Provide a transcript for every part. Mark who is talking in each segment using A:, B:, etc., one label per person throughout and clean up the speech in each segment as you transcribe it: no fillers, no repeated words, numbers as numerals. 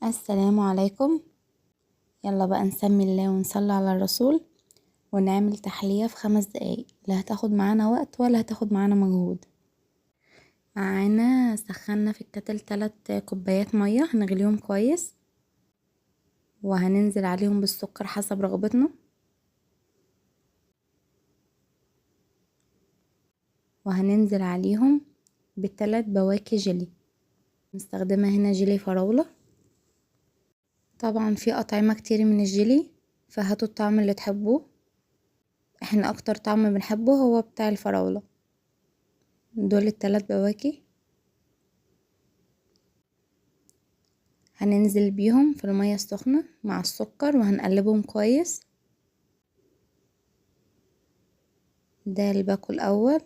A: السلام عليكم. يلا بقى نسمي الله ونصلي على الرسول ونعمل تحلية في 5 دقايق، لا هتاخد معانا وقت ولا هتاخد معانا مجهود. معانا سخنا في الكتل 3 كوبايات مية هنغليهم كويس، وهننزل عليهم بالسكر حسب رغبتنا، وهننزل عليهم ب3 بواكي جيلي. مستخدمة هنا جيلي فراولة. طبعا في أطعمة كتير من الجيلي، فهاتوا الطعم اللي تحبوه. احنا اكتر طعم بنحبه هو بتاع الفراولة. دول ال3 بواكي هننزل بيهم في المية السخنة مع السكر وهنقلبهم كويس. ده الباكو الاول.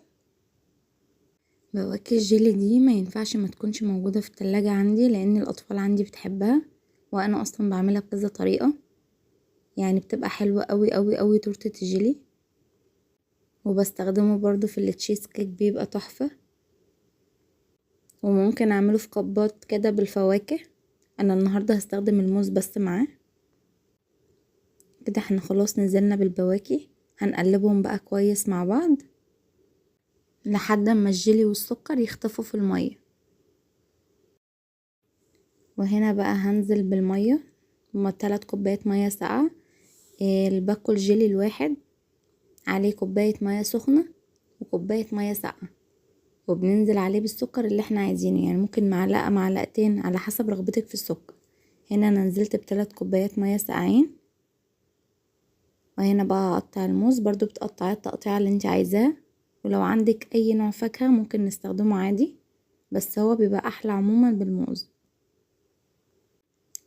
A: بواكي الجيلي دي ما ينفعش ما تكونش موجودة في التلاجة عندي، لان الاطفال عندي بتحبها، وانا اصلا بعملها بكذا طريقة، يعني بتبقى حلوة قوي قوي قوي تورتة الجيلي. وبستخدمه برضو في التشيز كيك، بيبقى تحفة. وممكن اعمله في كبات كده بالفواكه. انا النهاردة هستخدم الموز بس معاه. كده احنا خلاص نزلنا بالبواكي، هنقلبهم بقى كويس مع بعض لحد ما الجيلي والسكر يختفوا في المية. وهنا بقى هنزل بالمية، هما 3 كوبايات مية ساقعة. الباكو الجيلي الواحد عليه كوباية مية سخنة وكوباية مية ساقعة، وبننزل عليه بالسكر اللي احنا عايزينه، يعني ممكن معلقة معلقتين على حسب رغبتك في السكر. هنا انا نزلت ب3 كوبايات مية ساقعين. وهنا بقى هقطع الموز، برضو بتقطعي التقطيعة اللي انت عايزاه، ولو عندك اي نوع فاكهة ممكن نستخدمه عادي، بس هو بيبقى احلى عموما بالموز.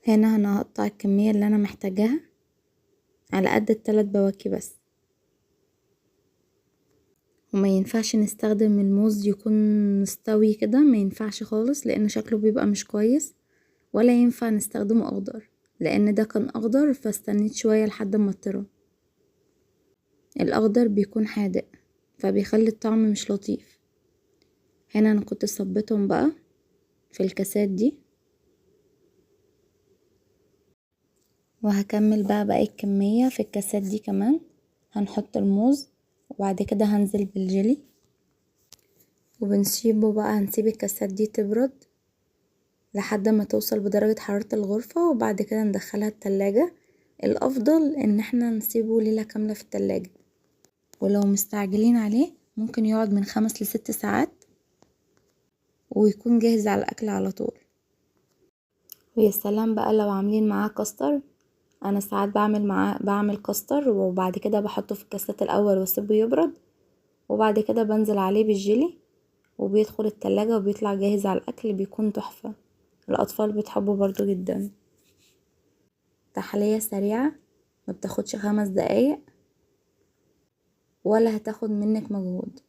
A: هنا انا هقطع الكمية اللي انا محتاجاها على قد ال3 بواكي بس. وما ينفعش نستخدم الموز يكون مستوي كده، ما ينفعش خالص، لان شكله بيبقى مش كويس. ولا ينفع نستخدمه اخضر، لان ده كان اخضر فاستنيت شوية لحد ما اطرى. الاخضر بيكون حادق فبيخلي الطعم مش لطيف. هنا انا كنت صبيتهم بقى في الكاسات دي، وهكمل بقى باقي الكمية في الكاسات دي كمان. هنحط الموز وبعد كده هنزل بالجيلي، وبنسيبه بقى، هنسيب الكاسات دي تبرد لحد ما توصل بدرجة حرارة الغرفة، وبعد كده ندخلها التلاجة. الافضل ان احنا نسيبه ليلة كاملة في التلاجة، ولو مستعجلين عليه ممكن يقعد من 5 ل6 ساعات ويكون جاهز على الاكل على طول. ويا سلام بقى لو عاملين معاه كاستر. انا ساعات بعمل كاستر، وبعد كده بحطه في الكاسات الاول واسيبه يبرد، وبعد كده بنزل عليه بالجيلي، وبيدخل التلاجة وبيطلع جاهز على الاكل، بيكون تحفة. الاطفال بتحبه برضو جدا. تحلية سريعة ما بتاخدش 5 دقايق ولا هتاخد منك مجهود،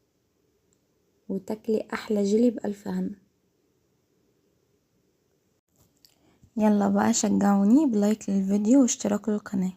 A: وتاكلي احلى جيلي بألف هنا. يلا بقى شجعوني بلايك للفيديو واشتراك للقناة.